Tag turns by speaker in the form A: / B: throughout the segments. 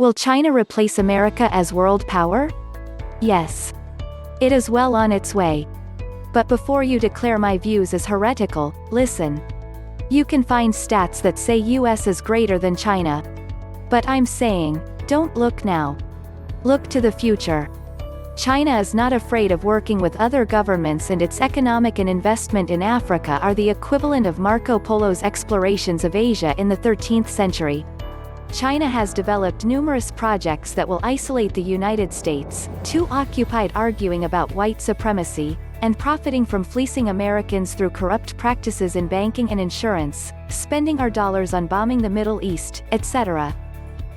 A: Will China replace America as world power? Yes. It is well on its way. But before you declare my views as heretical, listen. You can find stats that say US is greater than China. But I'm saying, don't look now. Look to the future. China is not afraid of working with other governments, and its economic and investment in Africa are the equivalent of Marco Polo's explorations of Asia in the 13th century. China has developed numerous projects that will isolate the United States, too occupied arguing about white supremacy, and profiting from fleecing Americans through corrupt practices in banking and insurance, spending our dollars on bombing the Middle East, etc.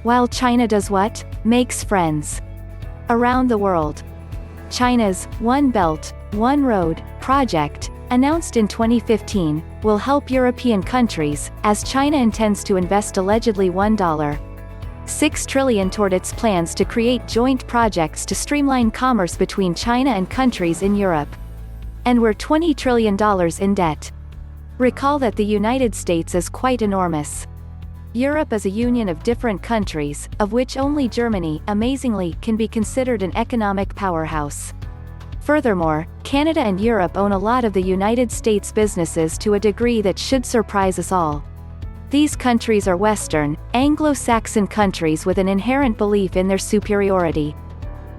A: While China does what? Makes friends. Around the world. China's One Belt, One Road project, announced in 2015, will help European countries, as China intends to invest allegedly $1.6 trillion toward its plans to create joint projects to streamline commerce between China and countries in Europe. And we're $20 trillion in debt. Recall that the United States is quite enormous. Europe is a union of different countries, of which only Germany, amazingly, can be considered an economic powerhouse. Furthermore, Canada and Europe own a lot of the United States businesses to a degree that should surprise us all. These countries are Western, Anglo-Saxon countries with an inherent belief in their superiority.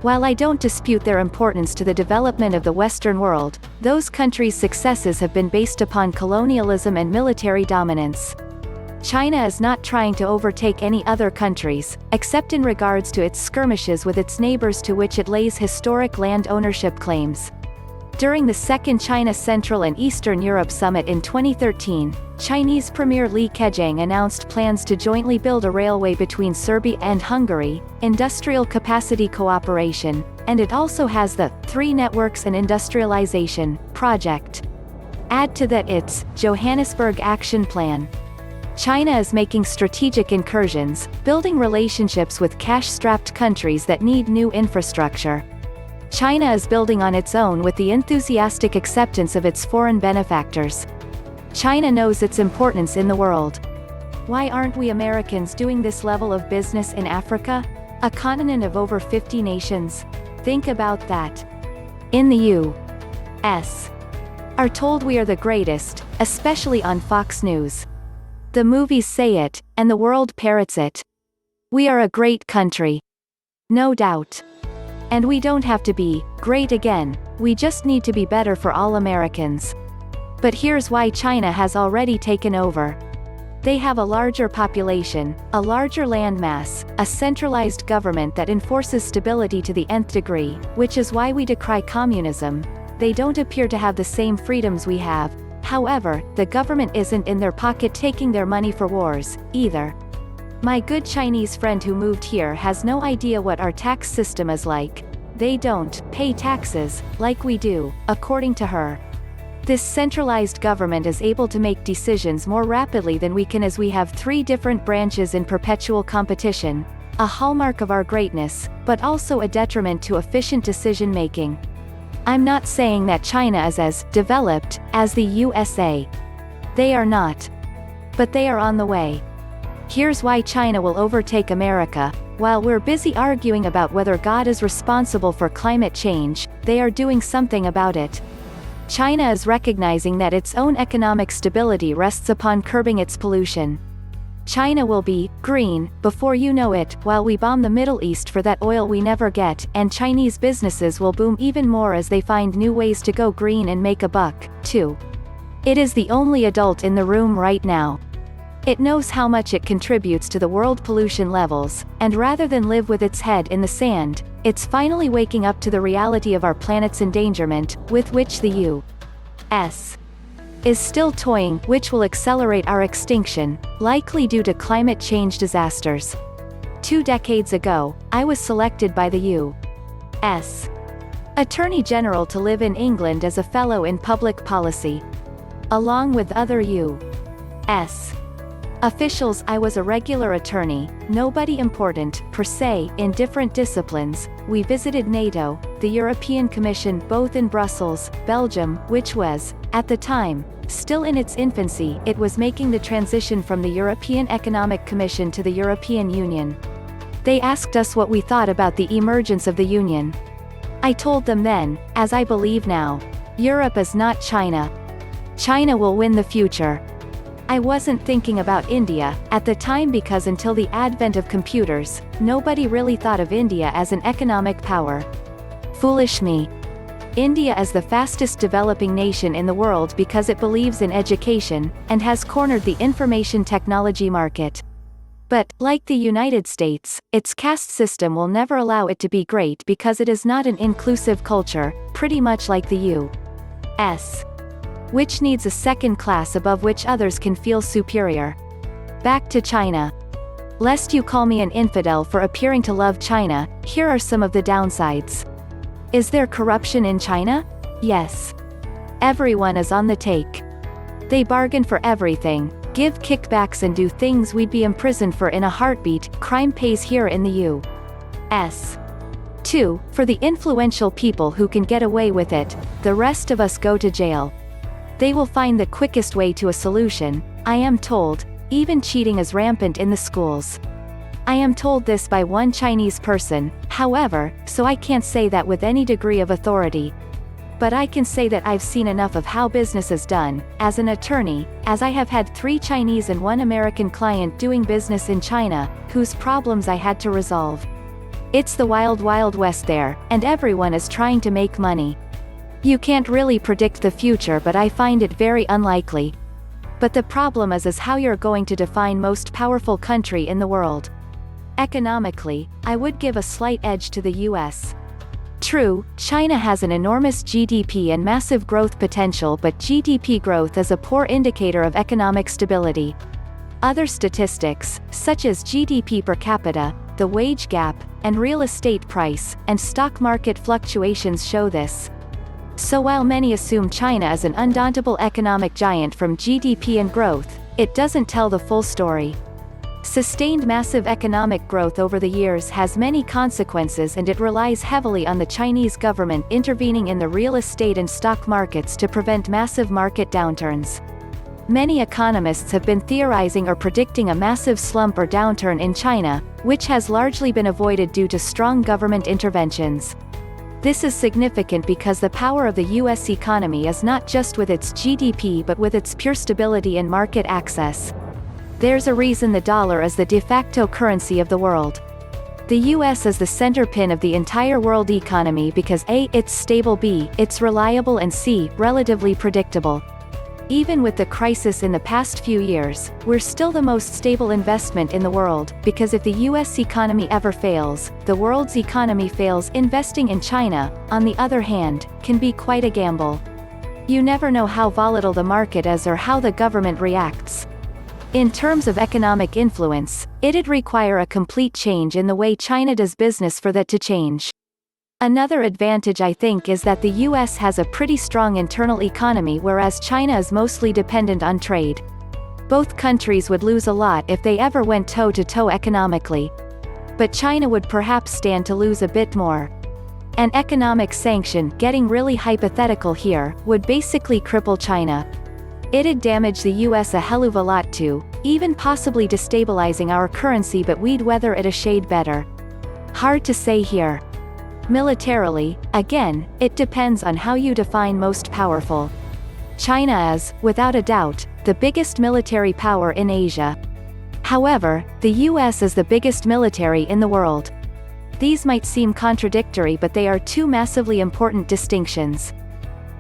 A: While I don't dispute their importance to the development of the Western world, those countries' successes have been based upon colonialism and military dominance. China is not trying to overtake any other countries, except in regards to its skirmishes with its neighbors to which it lays historic land ownership claims. During the Second China Central and Eastern Europe Summit in 2013, Chinese Premier Li Keqiang announced plans to jointly build a railway between Serbia and Hungary, industrial capacity cooperation, and it also has the Three Networks and Industrialization project. Add to that its Johannesburg Action Plan. China is making strategic incursions, building relationships with cash-strapped countries that need new infrastructure. China is building on its own with the enthusiastic acceptance of its foreign benefactors. China knows its importance in the world. Why aren't we Americans doing this level of business in Africa? A continent of over 50 nations? Think about that. In the U.S. are told we are the greatest, especially on Fox News. The movies say it, and the world parrots it. We are a great country. No doubt. And we don't have to be great again, we just need to be better for all Americans. But here's why China has already taken over. They have a larger population, a larger landmass, a centralized government that enforces stability to the nth degree, which is why we decry communism. They don't appear to have the same freedoms we have. However, the government isn't in their pocket taking their money for wars, either. My good Chinese friend who moved here has no idea what our tax system is like. They don't pay taxes, like we do, according to her. This centralized government is able to make decisions more rapidly than we can, as we have 3 different branches in perpetual competition, a hallmark of our greatness, but also a detriment to efficient decision-making. I'm not saying that China is as developed as the USA. They are not. But they are on the way. Here's why China will overtake America. While we're busy arguing about whether God is responsible for climate change, they are doing something about it. China is recognizing that its own economic stability rests upon curbing its pollution. China will be green before you know it, while we bomb the Middle East for that oil we never get, and Chinese businesses will boom even more as they find new ways to go green and make a buck, too. It is the only adult in the room right now. It knows how much it contributes to the world pollution levels, and rather than live with its head in the sand, it's finally waking up to the reality of our planet's endangerment, with which the U.S. is still toying, which will accelerate our extinction, likely due to climate change disasters. 2 decades ago, I was selected by the U.S. Attorney General to live in England as a fellow in public policy. Along with other U.S. officials, I was a regular attorney, nobody important, per se, in different disciplines. We visited NATO, the European Commission, both in Brussels, Belgium, which was, at the time, still in its infancy. It was making the transition from the European Economic Commission to the European Union. They asked us what we thought about the emergence of the Union. I told them then, as I believe now, Europe is not China. China will win the future. I wasn't thinking about India at the time because until the advent of computers, nobody really thought of India as an economic power. Foolish me. India is the fastest developing nation in the world because it believes in education, and has cornered the information technology market. But, like the United States, its caste system will never allow it to be great because it is not an inclusive culture, pretty much like the U.S., which needs a second class above which others can feel superior. Back to China. Lest you call me an infidel for appearing to love China, here are some of the downsides. Is there corruption in China? Yes. Everyone is on the take. They bargain for everything, give kickbacks and do things we'd be imprisoned for in a heartbeat. Crime pays here in the U.S. 2. For the influential people who can get away with it, the rest of us go to jail. They will find the quickest way to a solution. I am told, even cheating is rampant in the schools. I am told this by one Chinese person, however, so I can't say that with any degree of authority. But I can say that I've seen enough of how business is done, as an attorney, as I have had 3 Chinese and 1 American client doing business in China, whose problems I had to resolve. It's the wild wild west there, and everyone is trying to make money. You can't really predict the future, but I find it very unlikely. But the problem is how you're going to define most powerful country in the world. Economically, I would give a slight edge to the US. True, China has an enormous GDP and massive growth potential, but GDP growth is a poor indicator of economic stability. Other statistics, such as GDP per capita, the wage gap, and real estate price, and stock market fluctuations show this. So while many assume China is an undauntable economic giant from GDP and growth, it doesn't tell the full story. Sustained massive economic growth over the years has many consequences, and it relies heavily on the Chinese government intervening in the real estate and stock markets to prevent massive market downturns. Many economists have been theorizing or predicting a massive slump or downturn in China, which has largely been avoided due to strong government interventions. This is significant because the power of the U.S. economy is not just with its GDP but with its pure stability and market access. There's a reason the dollar is the de facto currency of the world. The U.S. is the center pin of the entire world economy because A. It's stable, B. It's reliable, and C. Relatively predictable. Even with the crisis in the past few years, we're still the most stable investment in the world, because if the US economy ever fails, the world's economy fails. Investing in China, on the other hand, can be quite a gamble. You never know how volatile the market is or how the government reacts. In terms of economic influence, it'd require a complete change in the way China does business for that to change. Another advantage I think is that the US has a pretty strong internal economy, whereas China is mostly dependent on trade. Both countries would lose a lot if they ever went toe-to-toe economically. But China would perhaps stand to lose a bit more. An economic sanction, getting really hypothetical here, would basically cripple China. It'd damage the US a hell of a lot too, even possibly destabilizing our currency, but we'd weather it a shade better. Hard to say here. Militarily, again, it depends on how you define most powerful. China is, without a doubt, the biggest military power in Asia. However, the US is the biggest military in the world. These might seem contradictory, but they are 2 massively important distinctions.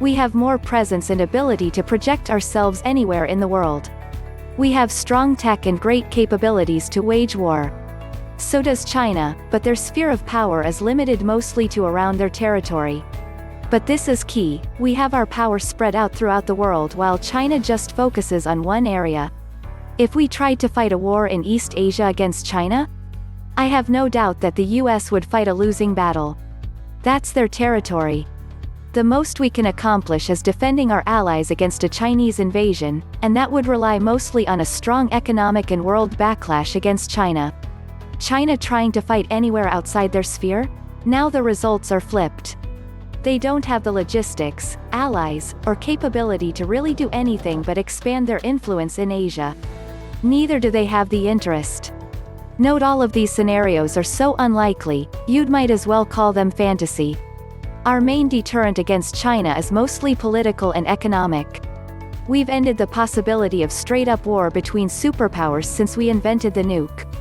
A: We have more presence and ability to project ourselves anywhere in the world. We have strong tech and great capabilities to wage war. So does China, but their sphere of power is limited mostly to around their territory. But this is key: we have our power spread out throughout the world while China just focuses on one area. If we tried to fight a war in East Asia against China, I have no doubt that the US would fight a losing battle. That's their territory. The most we can accomplish is defending our allies against a Chinese invasion, and that would rely mostly on a strong economic and world backlash against China. China trying to fight anywhere outside their sphere? Now the results are flipped. They don't have the logistics, allies, or capability to really do anything but expand their influence in Asia. Neither do they have the interest. Note all of these scenarios are so unlikely, you'd might as well call them fantasy. Our main deterrent against China is mostly political and economic. We've ended the possibility of straight-up war between superpowers since we invented the nuke.